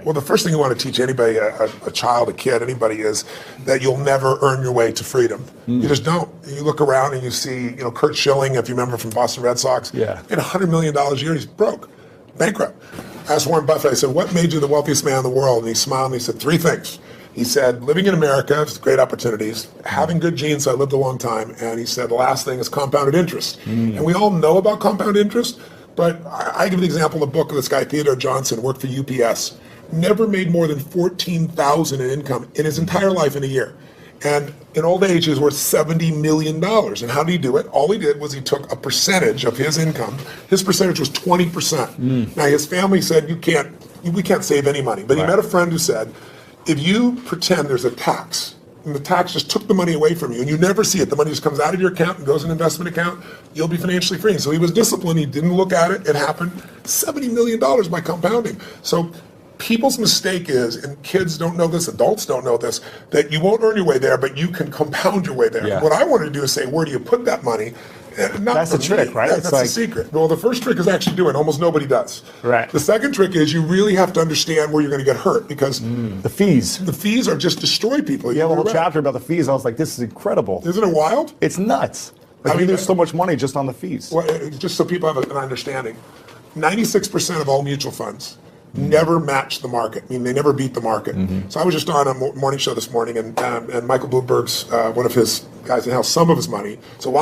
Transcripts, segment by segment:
Well, the first thing you want to teach anybody, a child, a kid, anybody, is that you'll never earn your way to freedom. You just don't. You look around and you see, Kurt Schilling, if you remember from Boston Red Sox, made $100 million a year. He's broke, bankrupt. I asked Warren Buffett, I said, what made you the wealthiest man in the world? And he smiled and he said, 3 things. He said, living in America, great opportunities, having good genes, so I lived a long time, and he said, the last thing is compounded interest. And we all know about compound interest, but I give the example in the book of this guy, Theodore Johnson, worked for UPS, never made more than $14,000 in income in his entire life in a year. And in old age, he was worth $70 million. And how did he do it? All he did was he took a percentage of his income. His percentage was 20%. Now, his family said, we can't save any money. But he met a friend who said, if you pretend there's a tax, and the tax just took the money away from you, and you never see it, the money just comes out of your account and goes in an investment account, you'll be financially free. So he was disciplined. He didn't look at it. It happened. $70 million by compounding. So people's mistake is, and kids don't know this, adults don't know this, that you won't earn your way there, but you can compound your way there. Yeah. What I want to do is say, where do you put that money? That's the trick, right? That's the secret. Well, the first trick is actually doing. Almost nobody does. Right. The second trick is you really have to understand where you're going to get hurt, because the fees. The fees are just destroy people. You have a whole chapter about the fees. I was like, this is incredible. Isn't it wild? It's nuts. Like, you lose so much money just on the fees. Well, just so people have an understanding, 96% of all mutual funds never match the market. I mean, they never beat the market. So I was just on a morning show this morning, and Michael Bloomberg's one of his guys that has some of his money. So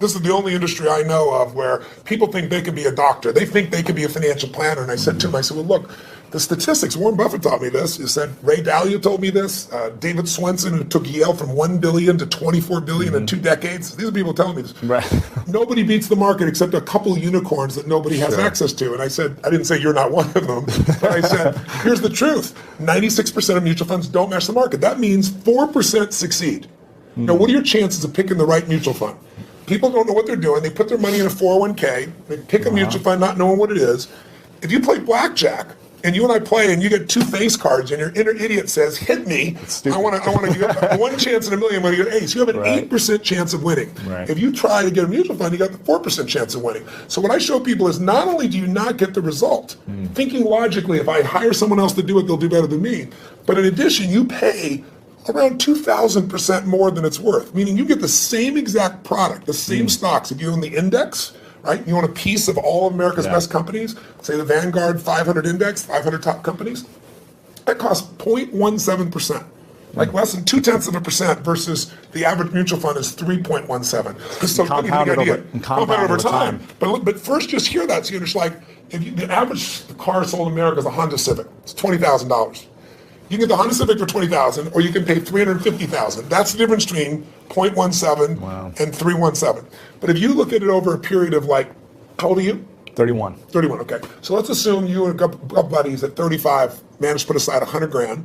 this is the only industry I know of where people think they can be a doctor. They think they can be a financial planner. And I said to him, well, look, the statistics, Warren Buffett taught me this. He said, Ray Dalio told me this. David Swenson, who took Yale from $1 billion to $24 billion in 2 decades. These are people telling me this. Right. Nobody beats the market except a couple of unicorns that nobody has access to. And I said, I didn't say you're not one of them, but I said, here's the truth. 96% of mutual funds don't match the market. That means 4% succeed. Now, what are your chances of picking the right mutual fund? People don't know what they're doing. They put their money in a 401k. They pick a mutual fund not knowing what it is. If you play blackjack, and you and I play, and you get 2 face cards, and your inner idiot says, "Hit me! I want to get 1 chance in a million when you get ace." You have an 8% chance of winning. Right. If you try to get a mutual fund, you got the 4% chance of winning. So what I show people is not only do you not get the result, thinking logically, if I hire someone else to do it, they'll do better than me. But in addition, you pay around 2,000% more than it's worth. Meaning, you get the same exact product, the same stocks. If you own the index. Right? You own a piece of all of America's best companies, say the Vanguard 500 index, 500 top companies, that costs 0.17%, like less than 0.2% versus the average mutual fund is 3.17. So compounded over time. But first, just hear that. So you're just like, the average car sold in America is a Honda Civic. It's $20,000. You can get the Honda Civic for $20,000, or you can pay $350,000. That's the difference between 0.17 and 317. But if you look at it over a period of how old are you? 31. 31, okay. So let's assume you and a couple buddies at 35 managed to put aside $100,000,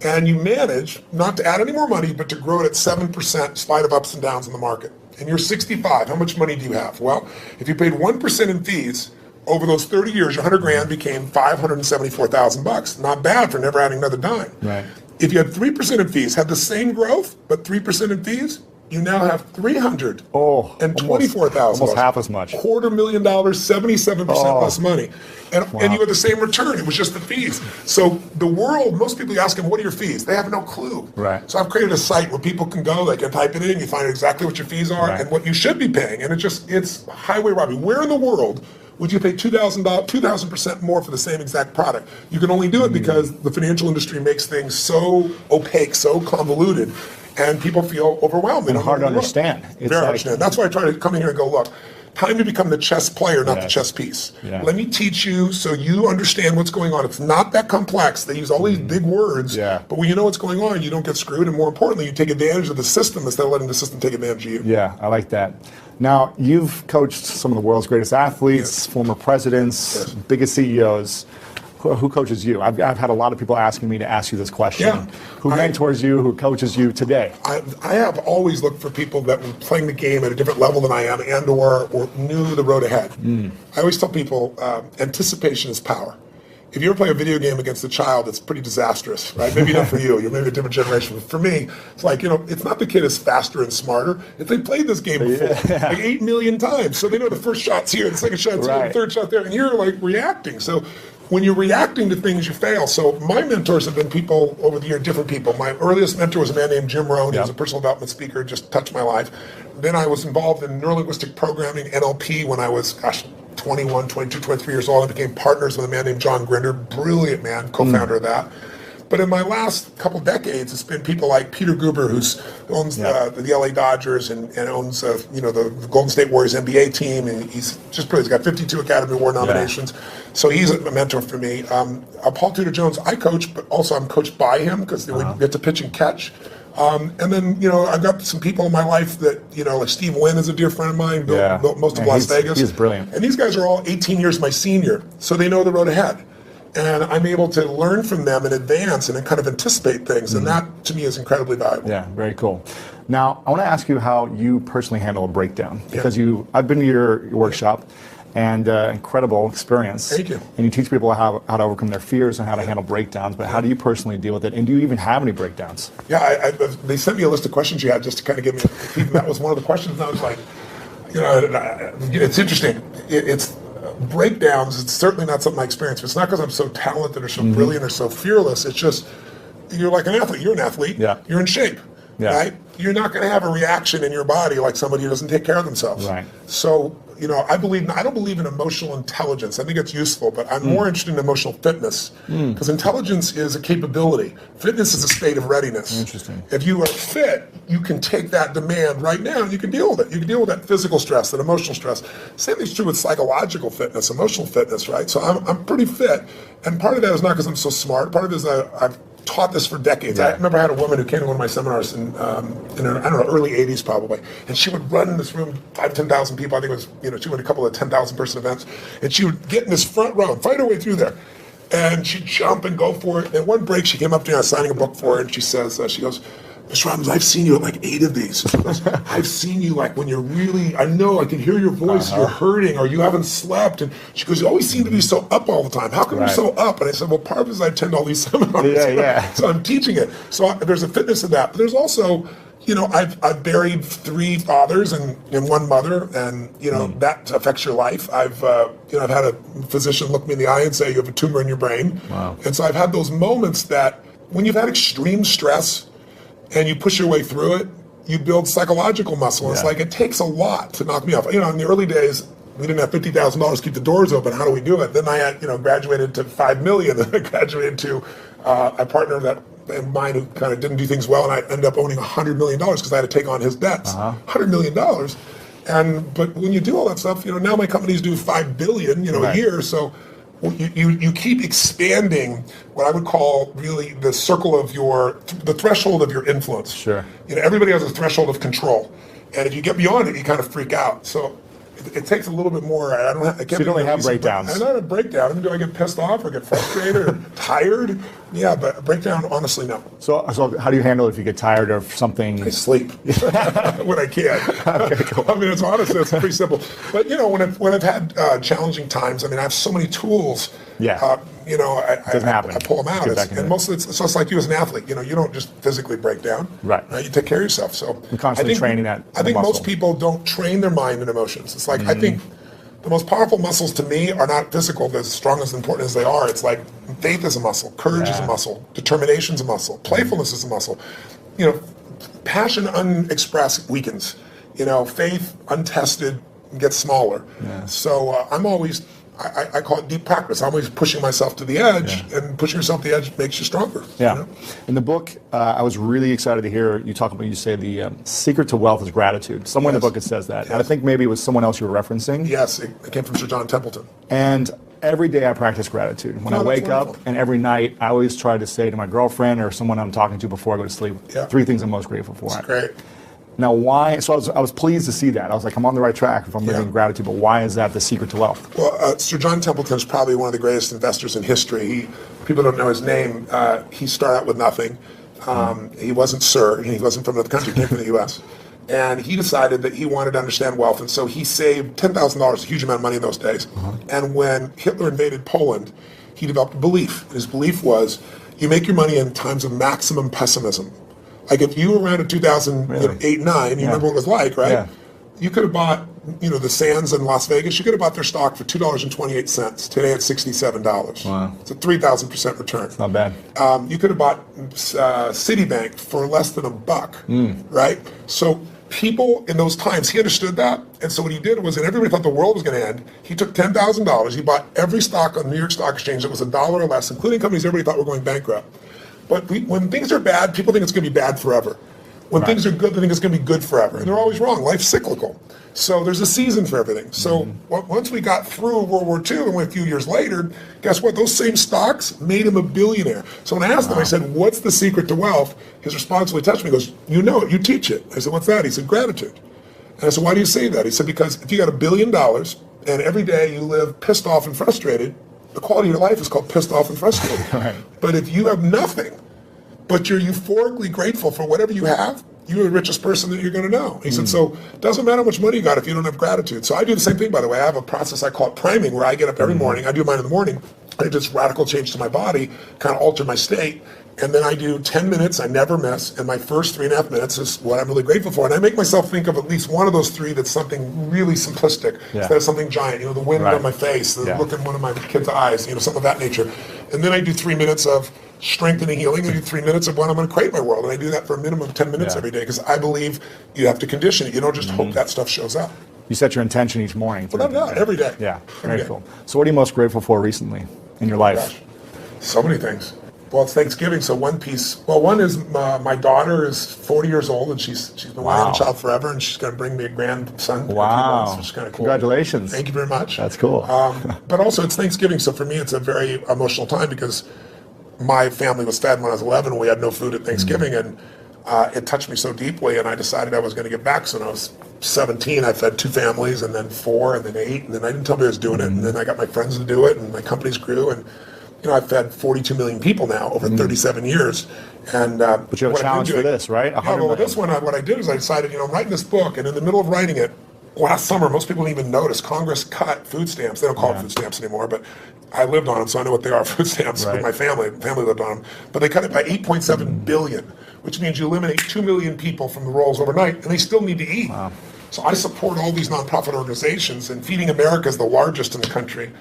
and you manage not to add any more money, but to grow it at 7% in spite of ups and downs in the market. And you're 65. How much money do you have? Well, if you paid 1% in fees, over those 30 years, your $100,000 became $574,000. Not bad for never adding another dime. Right. If you had 3% in fees, had the same growth, but 3% in fees, you now have $324,000. Almost half as much. $250,000, 77% less money. And you had the same return. It was just the fees. So the world, most people ask them, what are your fees? They have no clue. Right. So I've created a site where people can go, they can type it in, you find exactly what your fees are and what you should be paying. And it's highway robbery. Where in the world would you pay $2,000% more for the same exact product? You can only do it because the financial industry makes things so opaque, so convoluted, and people feel overwhelmed. And hard to understand. Very hard to understand. That's why I try to come in here and go, look, time to become the chess player, not the chess piece. Yeah. Let me teach you so you understand what's going on. It's not that complex. They use all these big words, but when you know what's going on, you don't get screwed, and more importantly, you take advantage of the system instead of letting the system take advantage of you. Yeah, I like that. Now, you've coached some of the world's greatest athletes, former presidents, biggest CEOs. Who coaches you? I've had a lot of people asking me to ask you this question. Yeah. Who mentors you? Who coaches you today? I have always looked for people that were playing the game at a different level than I am and or knew the road ahead. I always tell people anticipation is power. If you ever play a video game against a child, it's pretty disastrous, right? Maybe not for you. You're maybe a different generation. But for me, it's like, it's not the kid is faster and smarter. If they played this game before, like 8 million times. So they know the first shot's here, the second shot's here, the third shot there, and you're like reacting. So when you're reacting to things, you fail. So my mentors have been people over the year, different people. My earliest mentor was a man named Jim Rohn. He was a personal development speaker, just touched my life. Then I was involved in neurolinguistic programming, NLP, when I was, 21, 22, 23 years old. I became partners with a man named John Grinder, brilliant man, co-founder of that. But in my last couple decades, it's been people like Peter Guber, who owns the LA Dodgers and owns the Golden State Warriors NBA team, and he's just brilliant. He's got 52 Academy Award nominations, so he's a mentor for me. Paul Tudor Jones, I coach, but also I'm coached by him because we get to pitch and catch. And then, I've got some people in my life that, like Steve Wynn is a dear friend of mine, built most of Las Vegas. He's brilliant. And these guys are all 18 years my senior, so they know the road ahead. And I'm able to learn from them in advance and kind of anticipate things. And that, to me, is incredibly valuable. Yeah, very cool. Now, I want to ask you how you personally handle a breakdown. Because I've been to your workshop, and incredible experience. Thank you. And you teach people how to overcome their fears and how to handle breakdowns. But how do you personally deal with it? And do you even have any breakdowns? Yeah, they sent me a list of questions you had just to kind of give me a feedback. That was one of the questions. And I was like, it's interesting. It's breakdowns. It's certainly not something I experience. It's not because I'm so talented or so brilliant or so fearless. It's just, you're like an athlete. You're an athlete. Yeah. You're in shape. Yeah. Right? You're not going to have a reaction in your body like somebody who doesn't take care of themselves. Right. So, I don't believe in emotional intelligence. I think it's useful, but I'm more interested in emotional fitness, because intelligence is a capability. Fitness is a state of readiness. Interesting. If you are fit, you can take that demand right now and you can deal with it. You can deal with that physical stress, that emotional stress. Same thing's true with psychological fitness, emotional fitness, right? So I'm pretty fit, and part of that is not because I'm so smart. Part of it is I've taught this for decades. I remember I had a woman who came to one of my seminars in early 80s probably, and she would run in this room, 10,000 people. I think it was, she went a couple of 10,000 person events, and she would get in this front row and fight her way through there. And she'd jump and go for it. And one break, she came up to me, I was signing a book for her, and she says, she goes, Mr. Robbins, I've seen you at like 8 of these. She goes, I've seen you like when you're really, I know, I can hear your voice, you're hurting, or you haven't slept. And she goes, you always seem to be so up all the time. How come you're so up? And I said, well, part of it is I attend all these seminars. So I'm teaching it. So there's a fitness in that. But there's also, I've buried 3 fathers and 1 mother, and that affects your life. I've had a physician look me in the eye and say you have a tumor in your brain. Wow. And so I've had those moments that when you've had extreme stress and you push your way through it, you build psychological muscle. It's like it takes a lot to knock me off. In the early days, we didn't have $50,000 to keep the doors open. How do we do it? Then I had, graduated to $5 million. Then I graduated to a partner of mine who kind of didn't do things well, and I ended up owning $100 million because I had to take on his debts. $100 million. But when you do all that stuff, now my companies do $5 billion, a year. So you keep expanding what I would call really the circle of the threshold of your influence. Sure. Everybody has a threshold of control, and if you get beyond it, you kind of freak out. So it takes a little bit more. I can't. So you don't really have breakdowns. I don't have a breakdown. I mean, do I get pissed off or get frustrated or tired? Yeah, but a breakdown, honestly, no. So how do you handle it if you get tired of something? I sleep when I can. Okay, cool. I mean, it's pretty simple. But when I've had challenging times, I mean, I have so many tools. Yeah. I pull them out. And most of it's just like you as an athlete. You don't just physically break down. Right. You take care of yourself. So you're constantly training that. I think most people don't train their mind and emotions. It's like I think the most powerful muscles to me are not physical, as strong as important as they are. It's like faith is a muscle, courage is a muscle, determination is a muscle, playfulness is a muscle. Passion unexpressed weakens. Faith untested gets smaller. Yeah. So I'm always, I call it deep practice. I'm always pushing myself to the edge, and pushing yourself to the edge makes you stronger. Yeah. In the book, I was really excited to hear you talk about, you say the secret to wealth is gratitude. Somewhere in the book it says that. And I think maybe it was someone else you were referencing. Yes, it came from Sir John Templeton. And every day I practice gratitude. When I wake up, and every night I always try to say to my girlfriend or someone I'm talking to before I go to sleep, 3 things I'm most grateful for. That's great. Now, why? So I was pleased to see that. I was like, I'm on the right track if I'm living in gratitude. But why is that the secret to wealth? Well, Sir John Templeton is probably one of the greatest investors in history. People don't know his name. He started out with nothing. He wasn't Sir. He wasn't from another country. He came from the U.S. And he decided that he wanted to understand wealth. And so he saved $10,000, a huge amount of money in those days. And when Hitler invaded Poland, he developed a belief. His belief was, you make your money in times of maximum pessimism. Like if you were around in 2008, 9, you remember what it was like, right? Yeah. You could have bought the Sands in Las Vegas, you could have bought their stock for $2.28. Today it's $67. Wow. It's a 3,000% return. It's not bad. You could have bought Citibank for less than $1, right? So people in those times, he understood that. And so what he did was, and everybody thought the world was going to end, he took $10,000, he bought every stock on the New York Stock Exchange that was $1 or less, including companies everybody thought were going bankrupt. But when things are bad, people think it's going to be bad forever. When things are good, they think it's going to be good forever. And they're always wrong. Life's cyclical. So there's a season for everything. So once we got through World War II and went a few years later, guess what? Those same stocks made him a billionaire. So when I asked him, I said, what's the secret to wealth? His response really touched me. He goes, you know it, you teach it. I said, what's that? He said, gratitude. And I said, why do you say that? He said, because if you got $1 billion and every day you live pissed off and frustrated, the quality of your life is called pissed off and frustrated. Right. But if you have nothing, but you're euphorically grateful for whatever you have, you're the richest person that you're going to know. He said, so it doesn't matter how much money you got if you don't have gratitude. So I do the same thing, by the way. I have a process I call it priming, where I get up every morning. I do mine in the morning. I do this radical change to my body, kind of alter my state. And then I do 10 minutes, I never miss. And my first 3.5 minutes is what I'm really grateful for. And I make myself think of at least one of those three that's something really simplistic instead of something giant. The wind on my face, the look in one of my kids' eyes, something of that nature. And then I do 3 minutes of strengthening, healing. I do 3 minutes of what I'm going to create my world. And I do that for a minimum of 10 minutes every day, because I believe you have to condition it. You don't just hope that stuff shows up. You set your intention each morning. Well, no, every day. Yeah, every very cool. So what are you most grateful for recently in your life? Gosh, so many things. Well, it's Thanksgiving, so one piece. Well, one is my daughter is 40 years old, and she's been wanting a child forever, and she's going to bring me a grandson in a few months, which is kind of cool. Congratulations. Thank you very much. That's cool. But also, it's Thanksgiving, so for me, it's a very emotional time, because my family was fed when I was 11, and we had no food at Thanksgiving, and it touched me so deeply, and I decided I was going to give back. So when I was 17, I fed 2 families, and then 4, and then 8, and then I didn't tell me I was doing it, and then I got my friends to do it, and my companies grew, and I've fed 42 million people now over 37 years. And but you have a challenge for this, right? Well, this one, what I did is I decided, I'm writing this book, and in the middle of writing it, last summer, most people didn't even notice, Congress cut food stamps. They don't call it food stamps anymore, but I lived on them, so I know what they are, food stamps, with my family. Family lived on them. But they cut it by 8.7 billion, which means you eliminate 2 million people from the rolls overnight, and they still need to eat. Wow. So I support all these nonprofit organizations, and Feeding America is the largest in the country.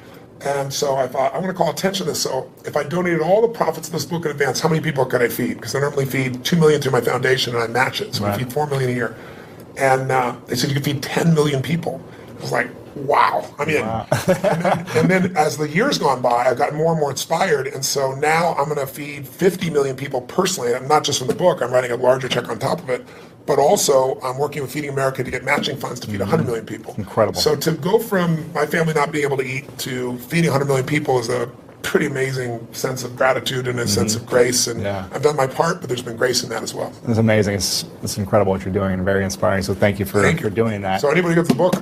And so I thought, I want to call attention to this. So if I donated all the profits of this book in advance, how many people could I feed? Because I normally feed 2 million through my foundation, and I match it. So I feed 4 million a year. And they said you could feed 10 million people. I was like, wow. I mean, and then as the years gone by, I've gotten more and more inspired. And so now I'm going to feed 50 million people personally. And not just from the book, I'm writing a larger check on top of it. But also, I'm working with Feeding America to get matching funds to feed 100 million people. Incredible. So to go from my family not being able to eat to feeding 100 million people is a pretty amazing sense of gratitude and a sense of grace. And I've done my part, but there's been grace in that as well. It's amazing. It's incredible what you're doing, and very inspiring. So thank you for doing that. So anybody gets the book,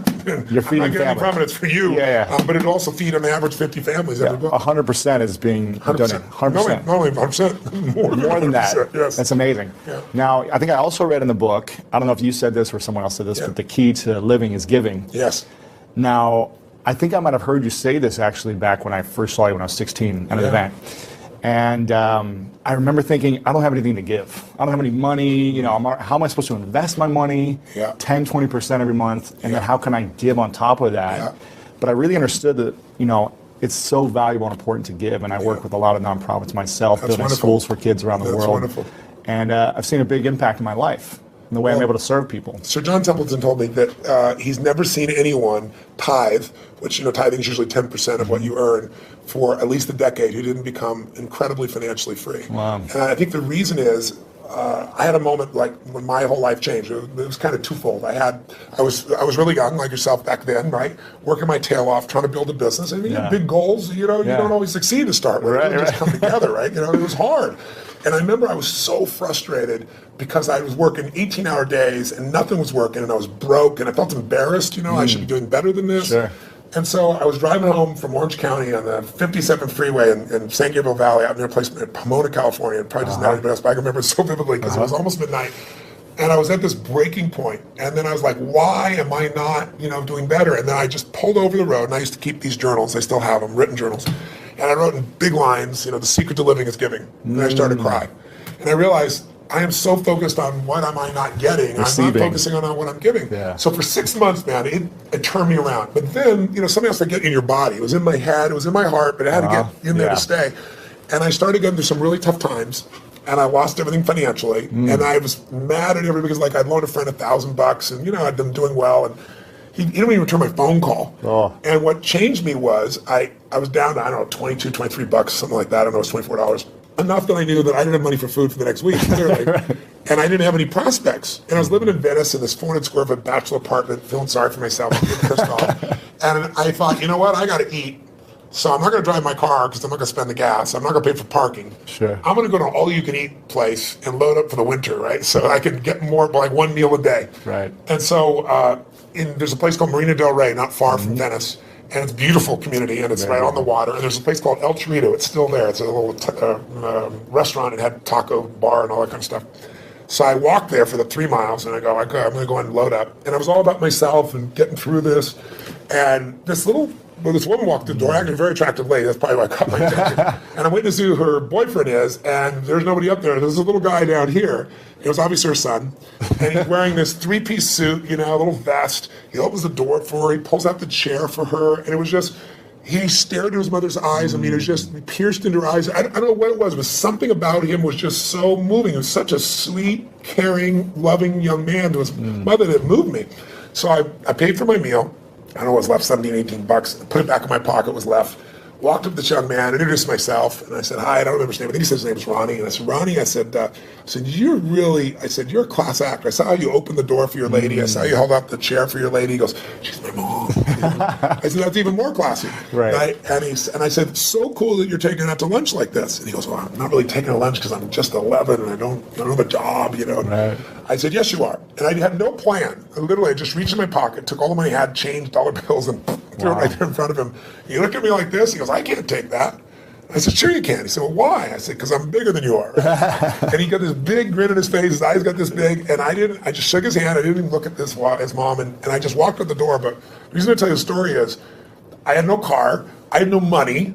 you're feeding I get any prominence for you. But it also feed on average 50 families every book. 100% is being donated. 100%. Not only 100%, more than that. Yes. That's amazing. Yeah. Now, I think I also read in the book, I don't know if you said this or someone else said this, but the key to living is giving. Yes. Now, I think I might have heard you say this actually back when I first saw you when I was 16 at an event. And I remember thinking, I don't have anything to give. I don't have any money. How am I supposed to invest my money? 10, 20% every month. And then how can I give on top of that? But I really understood that, it's so valuable and important to give. And I work with a lot of nonprofits myself, building schools for kids around the world. That's wonderful. And I've seen a big impact in my life, in the way I'm able to serve people. Sir John Templeton told me that he's never seen anyone tithe, which, tithing is usually 10% of what you earn, for at least a decade, who didn't become incredibly financially free. Wow. And I think the reason is, I had a moment like when my whole life changed. It was kind of twofold. I was really young, like yourself back then, right? Working my tail off, trying to build a business. And you have big goals, you don't always succeed to start with. It doesn't just come together, right? It was hard. And I remember I was so frustrated because I was working 18-hour days and nothing was working, and I was broke, and I felt embarrassed. I should be doing better than this. Sure. And so I was driving home from Orange County on the 57th freeway in San Gabriel Valley, out near a place in Pomona, California. It probably doesn't matter anybody else, but I can remember it so vividly because it was almost midnight. And I was at this breaking point. And then I was like, why am I not, doing better? And then I just pulled over the road, and I used to keep these journals. I still have them, written journals. And I wrote in big lines, the secret to living is giving. And I started crying. And I realized I am so focused on what am I not getting. Receiving. I'm not focusing on what I'm giving. Yeah. So for 6 months, man, it turned me around. But then, something else to get in your body. It was in my head, it was in my heart, but it had to get in there to stay. And I started going through some really tough times, and I lost everything financially. And I was mad at everybody because, like, I'd loaned a friend $1,000, and I'd been doing well, and he didn't even return my phone call. And what changed me was I was down to, I don't know, 22, 23 bucks, something like that. I don't know, it was $24. Enough that I knew that I didn't have money for food for the next week, clearly. And I didn't have any prospects. And I was living in Venice in this 400 square foot bachelor apartment, feeling sorry for myself, getting pissed off. And I thought, you know what, I got to eat. So I'm not going to drive my car because I'm not going to spend the gas. I'm not going to pay for parking. Sure. I'm going to go to an all-you-can-eat place and load up for the winter, right? So I can get more, like one meal a day. Right. And so there's a place called Marina del Rey, not far from Venice. And it's a beautiful community, and it's right on the water. And there's a place called El Chorito. It's still there. It's a little restaurant. It had taco bar and all that kind of stuff. So I walked there for the 3 miles, and I go, okay, I'm going to go and load up. And it was all about myself and getting through this. And this woman walked through the door, actually a very attractive lady. That's probably why I caught my attention. And I went to see who her boyfriend is, and there's nobody up there. There's a little guy down here. It was obviously her son. And he's wearing this 3-piece suit, a little vest. He opens the door for her. He pulls out the chair for her. And it was just, he stared into his mother's eyes. I mean, it was just, he pierced into her eyes. I don't know what it was, but something about him was just so moving. He was such a sweet, caring, loving young man to his mother that moved me. So I paid for my meal. I don't know what was left, 17, 18 bucks. Put it back in my pocket, what was left. Walked up to this young man, introduced myself, and I said, hi, I don't remember his name. I think he said his name was Ronnie. And I said, Ronnie, I said, you're a class actor. I saw how you opened the door for your lady. I saw how you held up the chair for your lady. He goes, she's my mom. I said, that's even more classy. Right. And I said, it's so cool that you're taking her out to lunch like this. And he goes, well, I'm not really taking her lunch because I'm just 11 and I don't have a job, Right. I said, yes, you are. And I had no plan. I just reached in my pocket, took all the money I had, changed dollar bills, and threw it right there in front of him. He looked at me like this. He goes, I can't take that. I said, sure you can. He said, well, why? I said, because I'm bigger than you are. And he got this big grin on his face. His eyes got this big. And I just shook his hand. I didn't even look at his mom. And I just walked out the door. But the reason I tell you the story is I had no car. I had no money.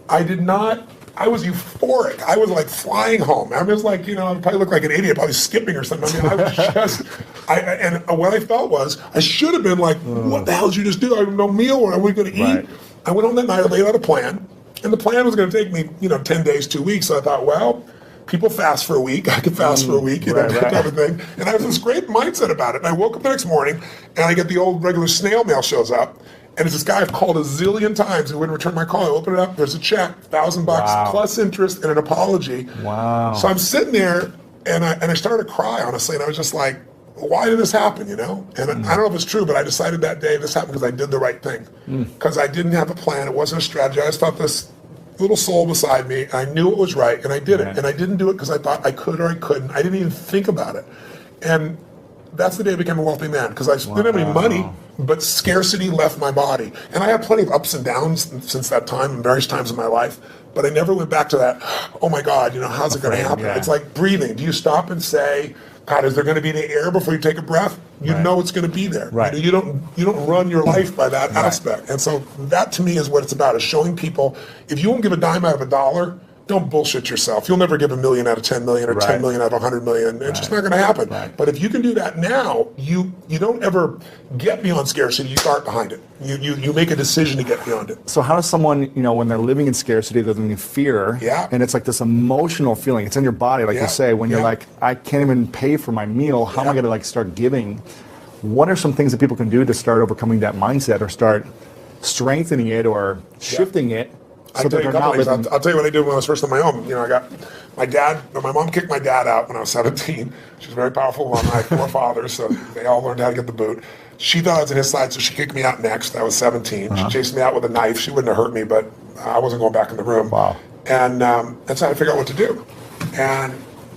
I was euphoric. I was like flying home. I was like, I probably looked like an idiot, probably skipping or something. I mean, I was just, and what I felt was, I should have been like, what the hell did you just do? I have no meal. What are we going to eat? Right. I went home that night, I laid out a plan. And the plan was going to take me, 10 days, 2 weeks. So I thought, well, people fast for a week. I could fast for a week, that type of thing. And I have this great mindset about it. And I woke up the next morning, and I get the old regular snail mail shows up. And it's this guy I've called a zillion times who wouldn't return my call. I open it up, there's a check, $1,000 plus interest and an apology. Wow. So I'm sitting there, and I started to cry, honestly. And I was just like, why did this happen, And I don't know if it's true, but I decided that day this happened because I did the right thing. Because I didn't have a plan. It wasn't a strategy. I just thought this little soul beside me, I knew it was right, and I did it. And I didn't do it because I thought I could or I couldn't. I didn't even think about it. And that's the day I became a wealthy man, because I didn't have any money, but scarcity left my body. And I had plenty of ups and downs since that time, in various times in my life, but I never went back to that, oh my God, how's it going to happen? It's like breathing. Do you stop and say, God, is there going to be any air before you take a breath? You know it's going to be there. Right. You don't run your life by that aspect. And so that to me is what it's about, is showing people, if you won't give a dime out of $1, don't bullshit yourself. You'll never give $1 million out of 10 million or 10 million out of 100 million. It's just not going to happen. Right. But if you can do that now, you don't ever get beyond scarcity. You start behind it. You make a decision to get beyond it. So how does someone, when they're living in scarcity, they're living in fear, and it's like this emotional feeling. It's in your body, like you say, when you're like, I can't even pay for my meal. How am I going to start giving? What are some things that people can do to start overcoming that mindset, or start strengthening it, or shifting it? I'll tell you a couple things. I'll tell you what I did when I was first on my own. I got my mom kicked my dad out when I was 17. She was a very powerful woman. I had 4 fathers, so they all learned how to get the boot. She thought I was on his side, so she kicked me out next. I was 17. She chased me out with a knife. She wouldn't have hurt me, but I wasn't going back in the room. Wow. And that's how I figured out what to do. And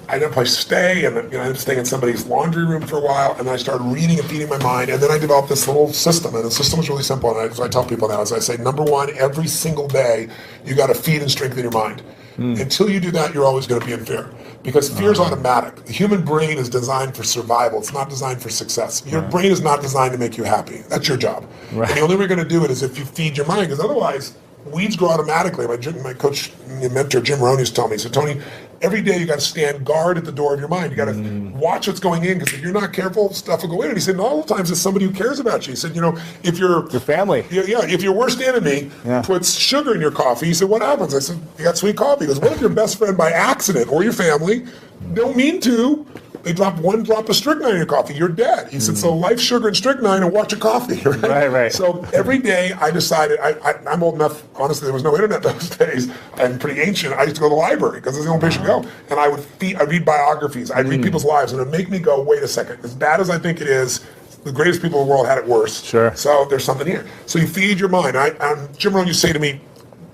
I didn't place to stay, and I ended up staying in somebody's laundry room for a while, and then I started reading and feeding my mind, and then I developed this little system, and the system was really simple, and I tell people now, as I say, number one, every single day, you got to feed and strengthen your mind. Until you do that, you're always going to be in fear, because fear is automatic. The human brain is designed for survival. It's not designed for success. Your brain is not designed to make you happy. That's your job. Right. And the only way you're going to do it is if you feed your mind, because otherwise, weeds grow automatically. My coach, mentor, Jim Rohn, used to tell me, he said, Tony, every day you got to stand guard at the door of your mind. You got to watch what's going in, because if you're not careful, stuff will go in. And he said, all the times it's somebody who cares about you. He said, if your family, if your worst enemy puts sugar in your coffee, he said, what happens? I said, you got sweet coffee. He goes, what if your best friend by accident, or your family, don't mean to, they drop one drop of strychnine in your coffee, you're dead. He said, so life, sugar, and strychnine, and watch your coffee. Right. So every day I decided, I'm old enough, honestly, there was no internet those days. I'm pretty ancient. I used to go to the library, because it's the only place you go. And I'd read biographies. I'd read people's lives, and it'd make me go, wait a second, as bad as I think it is, the greatest people in the world had it worse. Sure. So there's something here. So you feed your mind. Jim Rohn used to say to me,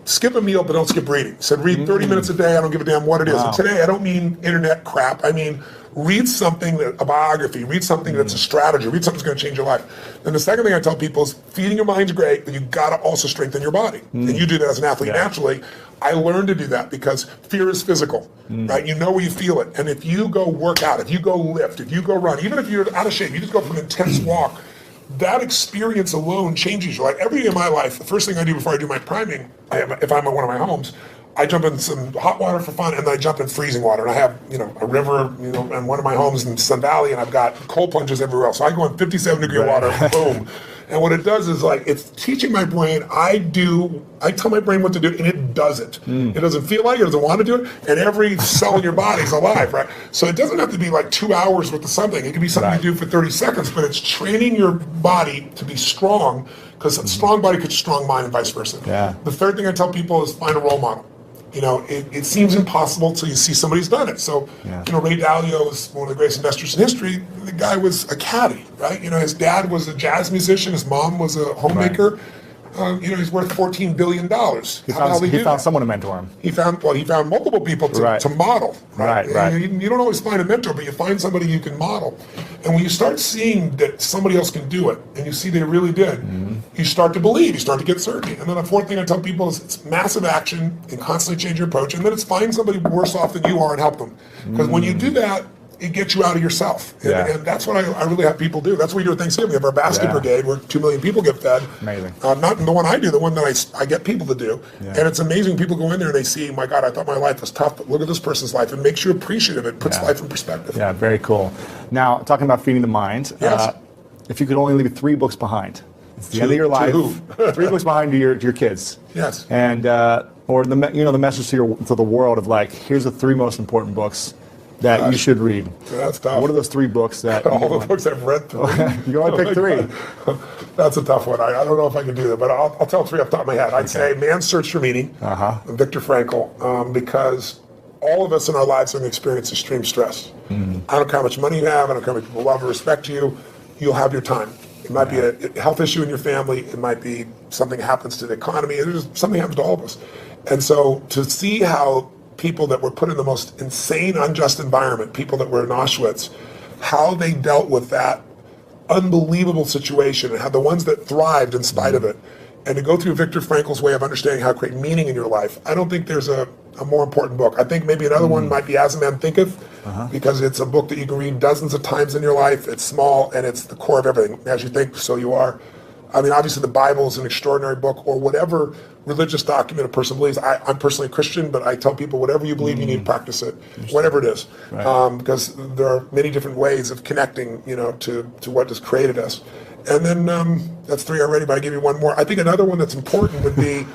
skip a meal, but don't skip reading. He said, read 30 minutes a day. I don't give a damn what it is. Wow. And today, I don't mean internet crap. I mean, read something, a biography, read something that's a strategy, read something that's going to change your life. And the second thing I tell people is, feeding your mind's great, but you've got to also strengthen your body. And you do that as an athlete naturally. I learned to do that because fear is physical, right? You know where you feel it. And if you go work out, if you go lift, if you go run, even if you're out of shape, you just go for an intense walk, that experience alone changes your life. Every day of my life, the first thing I do before I do my priming, if I'm at one of my homes, I jump in some hot water for fun, and then I jump in freezing water. And I have, a river, in one of my homes in Sun Valley, and I've got cold plunges everywhere else. So I go in 57-degree water, boom. And what it does is, it's teaching my brain. I tell my brain what to do, and it does it. It doesn't feel like it, doesn't want to do it, and every cell in your body is alive, right? So it doesn't have to be 2 hours worth of something. It can be something you do for 30 seconds, but it's training your body to be strong, because a strong body creates a strong mind, and vice versa. Yeah. The third thing I tell people is find a role model. It seems impossible until you see somebody who's done it. So, Ray Dalio is one of the greatest investors in history. The guy was a caddy, right? His dad was a jazz musician. His mom was a homemaker. Right. He's worth $14 billion. He found someone to mentor him. He found multiple people to model. Right. You don't always find a mentor, but you find somebody you can model. And when you start seeing that somebody else can do it, and you see they really did, you start to believe, you start to get certainty. And then the fourth thing I tell people is, it's massive action and constantly change your approach, and then it's find somebody worse off than you are and help them. Because when you do that, it gets you out of yourself. And that's what I really have people do. That's what we do at Thanksgiving. We have our basket brigade where 2 million people get fed. Amazing. Not the one I do, the one that I get people to do. And it's amazing. People go in there and they see, my God, I thought my life was tough, but look at this person's life. It makes you appreciative. It puts life in perspective. Yeah, very cool. Now, talking about feeding the mind, if you could only leave 3 books behind, it's the end of your life. 3 books behind to your kids. Yes. And or the message to the world of here's the 3 most important books that you should read. That's tough. What are those 3 books that all the books I've read through? You only pick 3. That's a tough one. I don't know if I can do that, but I'll tell 3 off the top of my head. I'd say Man's Search for Meaning, Viktor Frankl, because all of us in our lives are going to experience extreme stress. I don't care how much money you have, I don't care how many people love or respect you, you'll have your time. It might be a health issue in your family, it might be something happens to the economy, something happens to all of us. And so to see how people that were put in the most insane, unjust environment, people that were in Auschwitz, how they dealt with that unbelievable situation, and how the ones that thrived in spite of it, and to go through Viktor Frankl's way of understanding how to create meaning in your life, I don't think there's a more important book. I think maybe another one might be As a Man Thinketh, because it's a book that you can read dozens of times in your life. It's small, and it's the core of everything. As you think, so you are. I mean, obviously the Bible is an extraordinary book, or whatever religious document a person believes. I'm personally a Christian, but I tell people whatever you believe, you need to practice it, whatever it is. Right. Because there are many different ways of connecting, to what has created us. And then that's 3 already, but I'll give you one more. I think another one that's important would be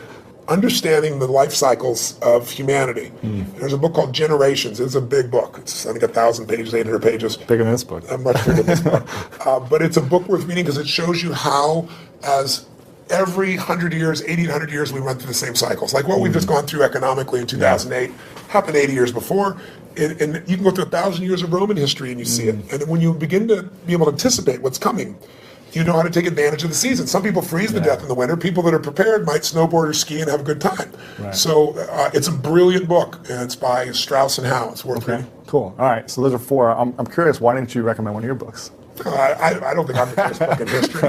understanding the life cycles of humanity. There's a book called Generations. It's a big book. It's, I think, 1,000 pages, 800 pages. Bigger than this book. Much bigger than this book. But it's a book worth reading because it shows you how, as every 100 years, 80, 100 years, we run through the same cycles. Like what we've just gone through economically in 2008 happened 80 years before. And you can go through 1,000 years of Roman history and you see it. And when you begin to be able to anticipate what's coming, you know how to take advantage of the season. Some people freeze to death in the winter. People that are prepared might snowboard or ski and have a good time. Right. So it's a brilliant book, and it's by Strauss and Howe. It's worth reading. Cool. All right. So those are 4. I'm curious. Why didn't you recommend one of your books? I don't think I'm the best book in history.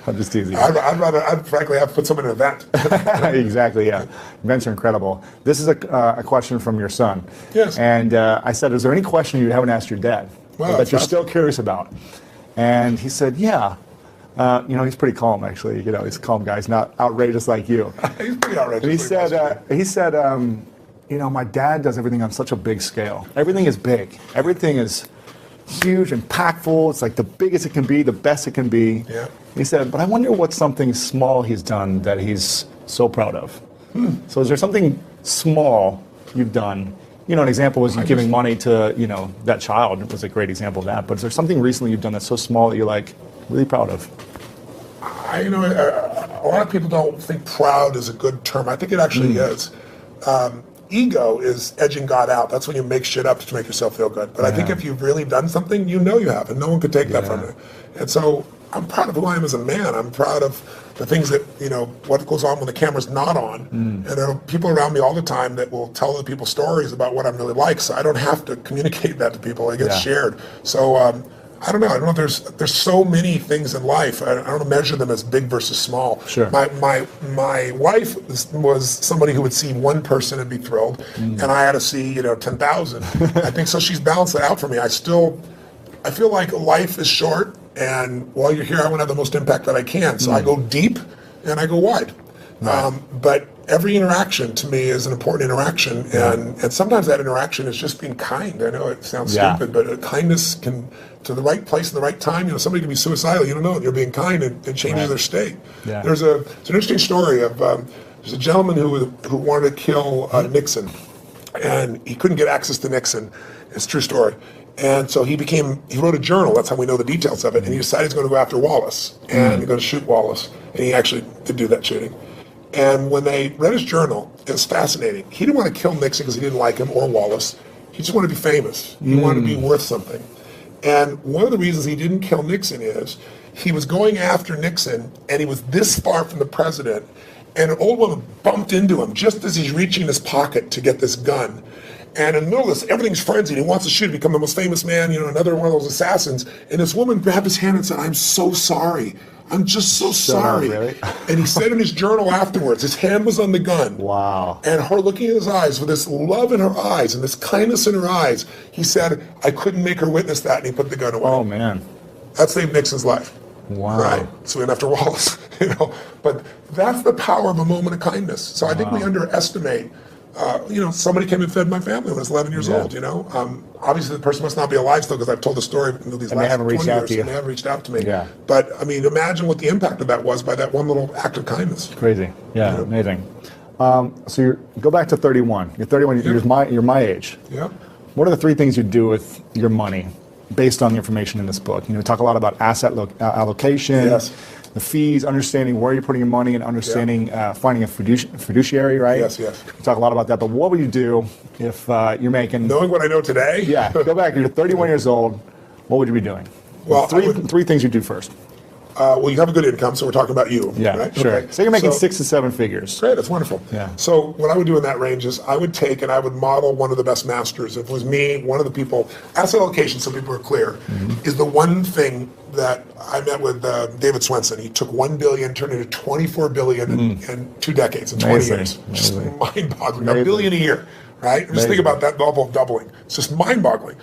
I'm just teasing. I'd frankly have put some in an event. Exactly. Yeah. Events are incredible. This is a question from your son. Yes. And I said, is there any question you haven't asked your dad that you're still curious about? And he said, yeah, He's pretty calm, actually. He's a calm guy. He's not outrageous like you. He's pretty outrageous. And he said, my dad does everything on such a big scale. Everything is big. Everything is huge, impactful. It's like the biggest it can be, the best it can be. Yeah. He said, but I wonder what's something small he's done that he's so proud of. So is there something small you've done? An example was you giving money to, that child. It was a great example of that. But is there something recently you've done that's so small that you're like really proud of? A lot of people don't think proud is a good term. I think it actually is. Ego is edging God out. That's when you make shit up to make yourself feel good. But I think if you've really done something, you have, and no one could take that from you. And so I'm proud of who I am as a man. I'm proud of the things that, what goes on when the camera's not on. And there are people around me all the time that will tell other people stories about what I'm really like. So I don't have to communicate that to people. It gets shared. So I don't know. There's so many things in life. I don't measure them as big versus small. Sure. My wife was somebody who would see one person and be thrilled, and I had to see 10,000. I think so. She's balanced it out for me. I feel like life is short, and while you're here, I want to have the most impact that I can. So I go deep and I go wide. Right. But every interaction to me is an important interaction, and sometimes that interaction is just being kind. I know it sounds stupid, but kindness can, to the right place at the right time. Somebody can be suicidal, you don't know it. You're being kind and changing their state. Yeah. It's an interesting story of there's a gentleman who wanted to kill Nixon, and he couldn't get access to Nixon. It's a true story. And so he wrote a journal. That's how we know the details of it. And he decided he's going to go after Wallace, and he's going to shoot Wallace. And he actually did do that shooting. And when they read his journal, it was fascinating. He didn't want to kill Nixon because he didn't like him or Wallace. He just wanted to be famous. He wanted to be worth something. And one of the reasons he didn't kill Nixon is he was going after Nixon, and he was this far from the president, and an old woman bumped into him just as he's reaching his pocket to get this gun. And in the middle of this, everything's frenzied. He wants to shoot, become the most famous man, another one of those assassins. And this woman grabbed his hand and said, "I'm so sorry. I'm just so sorry." Really? And he said in his journal afterwards, his hand was on the gun. Wow. And her looking in his eyes with this love in her eyes and this kindness in her eyes, he said, "I couldn't make her witness that," and he put the gun away. Oh, man. That saved Nixon's life. Wow. Right. So we went after Wallace, But that's the power of a moment of kindness. So I think we underestimate. Somebody came and fed my family when I was 11 years old, Obviously, the person must not be alive still because I've told the story these last 20 years. And they haven't reached out to me. Yeah. But, imagine what the impact of that was by that one little act of kindness. Crazy. Yeah, amazing. So you go back to 31. You're 31. You're my age. Yeah. What are the three things you do with your money based on the information in this book? We talk a lot about asset allocation. Yes. The fees, understanding where you're putting your money, and understanding finding a fiduciary, right? Yes. We talk a lot about that, but what would you do if you're making... Knowing what I know today? Yeah, go back, you're 31 years old, what would you be doing? Well, three things you do first. You have a good income, so we're talking about you. Yeah, right? sure. Okay. So you're making 6 to 7 figures. Great, that's wonderful. Yeah. So what I would do in that range is I would take and I would model one of the best masters. If it was me, one of the people, asset allocation, so people are clear, is the one thing that I met with David Swenson. He took $1 billion, turned it into $24 billion in 2 decades, in 20 years. Just mind-boggling. $1 billion a year, right? Just think about that level of doubling. It's just mind-boggling.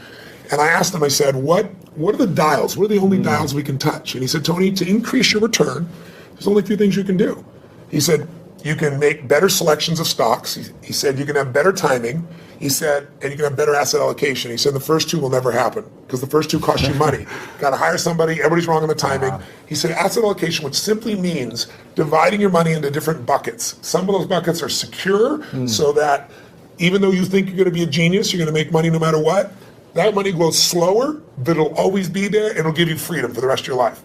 And I asked him, I said, what are the dials? What are the only dials we can touch? And he said, "Tony, to increase your return, there's only a few things you can do." He said, "You can make better selections of stocks." He said, "You can have better timing." He said, "And you can have better asset allocation." He said, "The first two will never happen because the first two cost you money. Got to hire somebody. Everybody's wrong on the timing." He said, "Asset allocation, which simply means dividing your money into different buckets. Some of those buckets are secure so that even though you think you're going to be a genius, you're going to make money no matter what. That money grows slower, but it'll always be there, and it'll give you freedom for the rest of your life."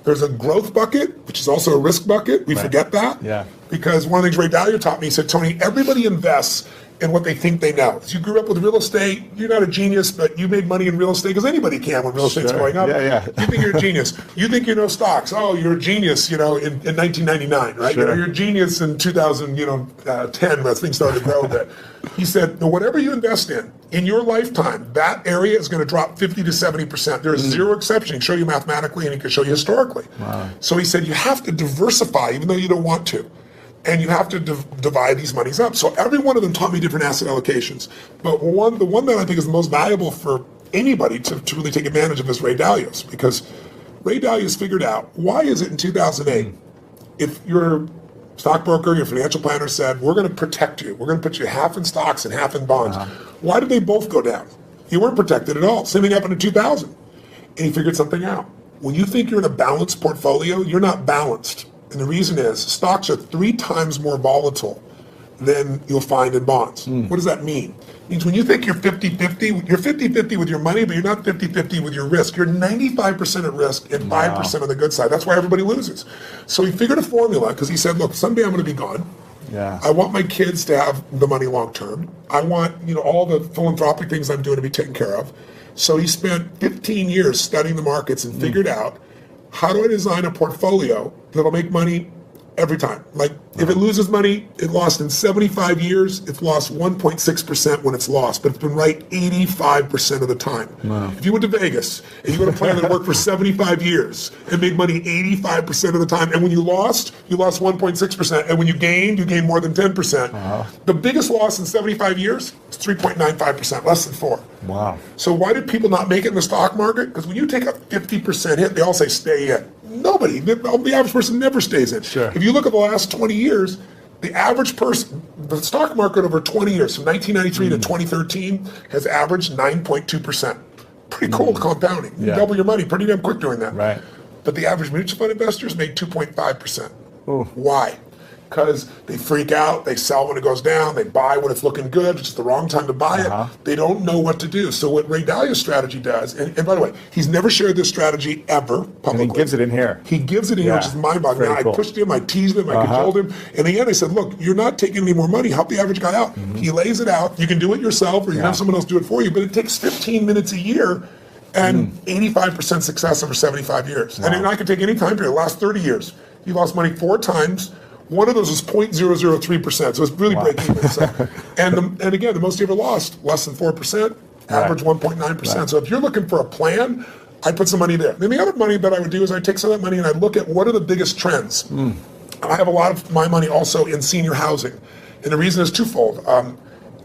There's a growth bucket, which is also a risk bucket. We forget that. Yeah. Because one of the things Ray Dalio taught me, he said, "Tony, everybody invests in what they think they know." If you grew up with real estate, you're not a genius, but you made money in real estate because anybody can when real estate's going up. Yeah. You think you're a genius. You think you know stocks. Oh, you're a genius, in 1999, right? Sure. You're a genius in 2010 as things started to grow a bit. He said, "No, whatever you invest in your lifetime, that area is going to drop 50 to 70%. There is zero exception. He can show you mathematically and he can show you historically." Wow. So he said, you have to diversify even though you don't want to. And you have to divide these monies up. So every one of them taught me different asset allocations. But the one that I think is the most valuable for anybody to really take advantage of is Ray Dalio's, because Ray Dalio's figured out, why is it in 2008, if your stockbroker, your financial planner said, we're going to protect you, we're going to put you half in stocks and half in bonds, why did they both go down? You weren't protected at all. Same thing happened in 2000. And he figured something out. When you think you're in a balanced portfolio, you're not balanced. And the reason is stocks are 3 times more volatile than you'll find in bonds. What does that mean? It means when you think you're 50-50, you're 50-50 with your money, but you're not 50-50 with your risk. You're 95% at risk and 5% on the good side. That's why everybody loses. So he figured a formula because he said, look, someday I'm going to be gone. Yeah. I want my kids to have the money long term. I want, all the philanthropic things I'm doing to be taken care of. So he spent 15 years studying the markets and figured out, how do I design a portfolio that'll make money every time? Like, if it loses money, it lost in 75 years, it's lost 1.6% when it's lost, but it's been right 85% of the time. Wow. If you went to Vegas and you had a plan that worked for 75 years and made money 85% of the time, and when you lost 1.6%, and when you gained more than 10%. The biggest loss in 75 years is 3.95%, less than 4. Wow. So why did people not make it in the stock market? Because when you take a 50% hit, they all say stay in. Nobody, the average person never stays in. Sure. If you look at the last 20 years, the average person, the stock market over 20 years, from 1993 to 2013, has averaged 9.2%. Pretty cool compounding. You double your money pretty damn quick doing that. Right. But the average mutual fund investors made 2.5%. Why? Because they freak out, they sell when it goes down, they buy when it's looking good, it's just the wrong time to buy it. They don't know what to do. So what Ray Dalio's strategy does, and by the way, he's never shared this strategy ever publicly. And he gives it in here. He gives it in here, which is mind-boggling. I pushed him, I teased him, I cajoled him. In the end, I said, look, you're not taking any more money, help the average guy out. He lays it out, you can do it yourself, or you can have someone else do it for you, but it takes 15 minutes a year, and 85% success over 75 years. And I can take any time period, the last 30 years. He lost money 4 times. One of those is 0.003%, so it's really break even. So, and again, the most he ever lost, less than 4%, average 1.9%. So if you're looking for a plan, I'd put some money there. Then the other money that I would do is I'd take some of that money and I'd look at what are the biggest trends. I have a lot of my money also in senior housing. And the reason is twofold.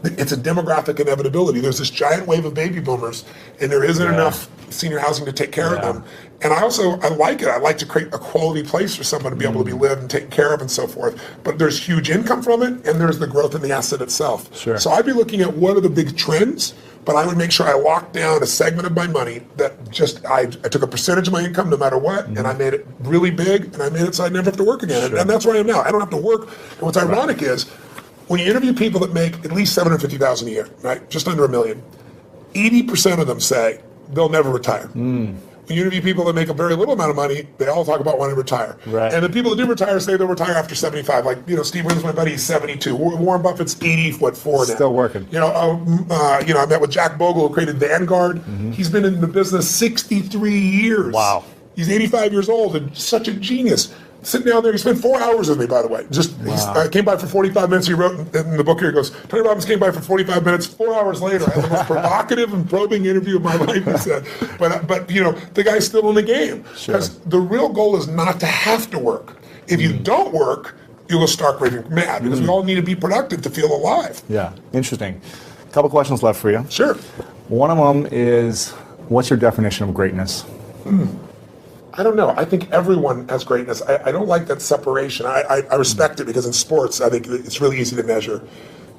It's a demographic inevitability. There's this giant wave of baby boomers, and there isn't enough senior housing to take care of them. And I like it. I like to create a quality place for someone to be able to be lived and taken care of and so forth. But there's huge income from it, and there's the growth in the asset itself. Sure. So I'd be looking at what are the big trends, but I would make sure I locked down a segment of my money that just, I took a percentage of my income no matter what, and I made it really big, and I made it so I'd never have to work again. And that's where I am now. I don't have to work. And what's ironic is, when you interview people that make at least $750,000 a year, right, just under $1 million, 80% of them say they'll never retire. When you interview people that make a very little amount of money, they all talk about wanting to retire. Right. And the people that do retire say they'll retire after 75. Like, Steve Williams, my buddy, he's 72. Warren Buffett's 84 now. Still working. I met with Jack Bogle, who created Vanguard. He's been in the business 63 years. Wow. He's 85 years old and such a genius. Sitting down there, he spent 4 hours with me, by the way. He came by for 45 minutes. He wrote in the book here, he goes, Tony Robbins came by for 45 minutes. 4 hours later, I had the most provocative and probing interview of my life, he said. But the guy's still in the game. Because the real goal is not to have to work. If you don't work, you'll go stark raving mad, because we all need to be productive to feel alive. Yeah, interesting. A couple questions left for you. Sure. One of them is, what's your definition of greatness? I don't know. I think everyone has greatness. I don't like that separation. I respect it, because in sports, I think it's really easy to measure.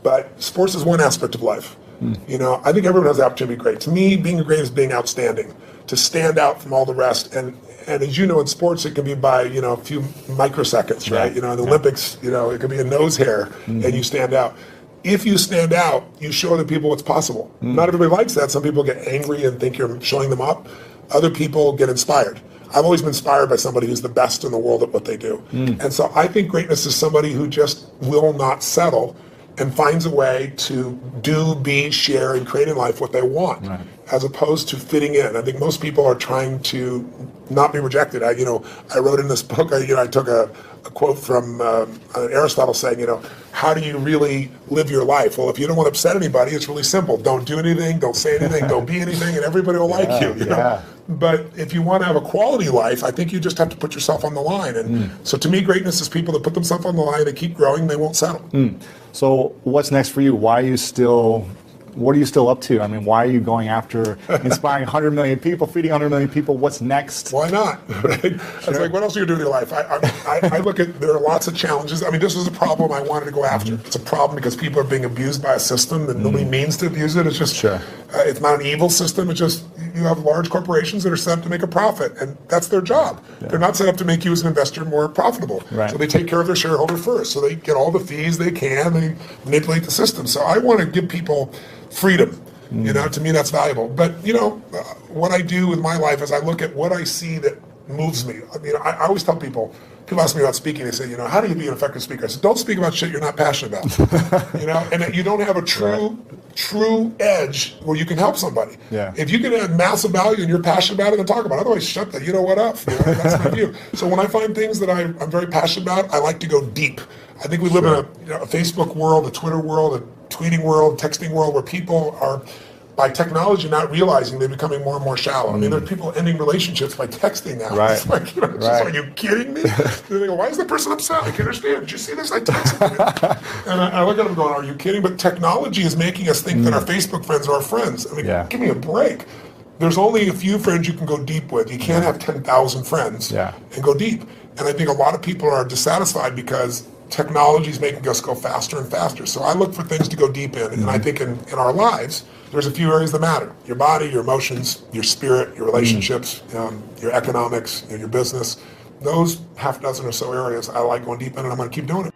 But sports is one aspect of life. I think everyone has the opportunity to be great. To me, being great is being outstanding, to stand out from all the rest. And as you know, in sports, it can be by a few microseconds, right? In the Olympics, it could be a nose hair, and you stand out. If you stand out, you show other people what's possible. Not everybody likes that. Some people get angry and think you're showing them up. Other people get inspired. I've always been inspired by somebody who's the best in the world at what they do. And so I think greatness is somebody who just will not settle and finds a way to do, be, share, and create in life what they want, as opposed to fitting in. I think most people are trying to not be rejected. I wrote in this book, I took a quote from Aristotle saying, how do you really live your life? Well, if you don't want to upset anybody, it's really simple. Don't do anything, don't say anything, don't be anything, and everybody will like you. But if you want to have a quality life, I think you just have to put yourself on the line. And so to me, greatness is people that put themselves on the line, they keep growing, they won't settle. So what's next for you? Why are you still what are you still up to? I mean, why are you going after inspiring 100 million people, feeding 100 million people? What's next? Why not? Right? It's like, what else are you doing in your life? I look at, there are lots of challenges. I mean, this is a problem I wanted to go after. It's a problem because people are being abused by a system that nobody means to abuse it. It's just, it's not an evil system. It's just, you have large corporations that are set up to make a profit, and that's their job. They're not set up to make you as an investor more profitable. So they take care of their shareholder first. So they get all the fees they can. They manipulate the system. So I want to give people freedom. You know, to me that's valuable. But you know, what I do with my life is I look at what I see that moves me. I mean, I always tell people ask me about speaking, they say, you know, how do you be an effective speaker? I said, don't speak about shit you're not passionate about. You know, and that you don't have a true edge where you can help somebody. If you can add massive value and you're passionate about it, then talk about it. Otherwise, shut that, you know what up. You know, that's my view. So when I find things that I'm very passionate about, I like to go deep. I think we live in a Facebook world, a Twitter world, a tweeting world, texting world, where people are, by technology, not realizing they're becoming more and more shallow. I mean, there are people ending relationships by texting now. It's like, you know, it's just, are you kidding me? They go, why is the person upset? I can't understand. Did you see this? I texted you. And I look at them going, are you kidding? But technology is making us think that our Facebook friends are our friends. I mean, give me a break. There's only a few friends you can go deep with. You can't have 10,000 friends and go deep. And I think a lot of people are dissatisfied because technology is making us go faster and faster. So I look for things to go deep in. And I think in our lives, there's a few areas that matter. Your body, your emotions, your spirit, your relationships, your economics, your business. Those half dozen or so areas I like going deep in, and I'm going to keep doing it.